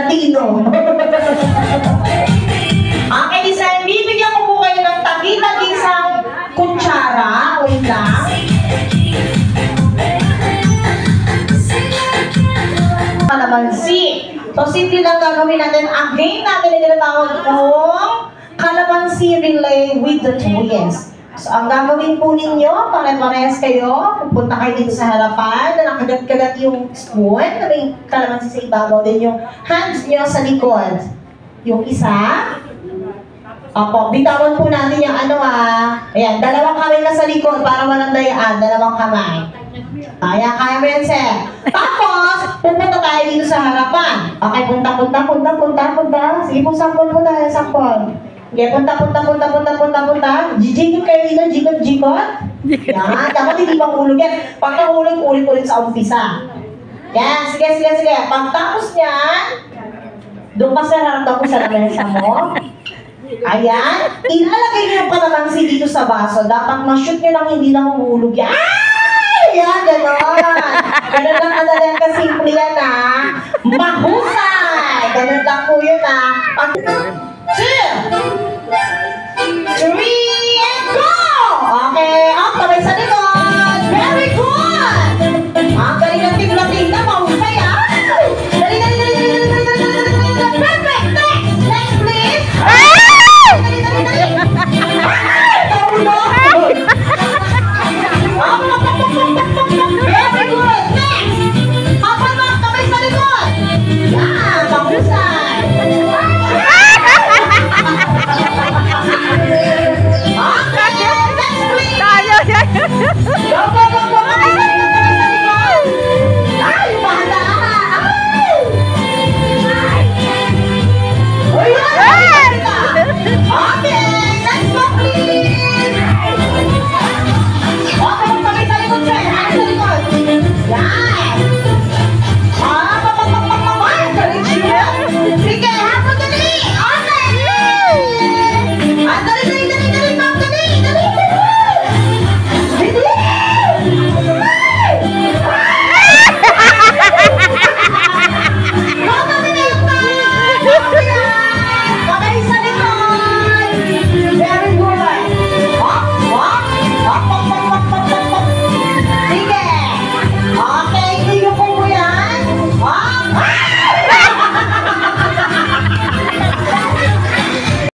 Latino. Okay, Sen, bibigyan ko po kayo ng tagi-tagisang kutsara. Wait lang. Kalamansi. So, simple lang gagawin natin. Ang game natin ay tinatawag kong Kalamansi Relay with the Twins. So, ang gagawin po ninyo, pare-parehas kayo, pupunta kayo dito sa harapan, na nakagat-kagat yung spoon, na may kalamansi sa ibabaw, din yung hands nyo sa likod. Yung isa, opo, bitawan po natin yung ayan, dalawang kamay na sa likod para walang dayaan, dalawang kamay. Ayan, kaya mo yan, sir. Tapos, pupunta tayo dito sa harapan. Okay, punta. Sige po, sampol po tayo, sampol. Okay, punta. Jijikot kayo dito, jikot. Yan, dapat hindi mahulog yan. Pagkahulog, ulit sa umpisa. Yan, sige. Pagtapos yan, doon ka sa harap ko sa lamesa mo. Ayan, ilalagay niyo yung kalamansi dito sa baso. Dapat ma-shoot niyo lang, hindi lang mahulog yan. Yan, gano'n. Gano'n lang kadali, kasimple yan, ha.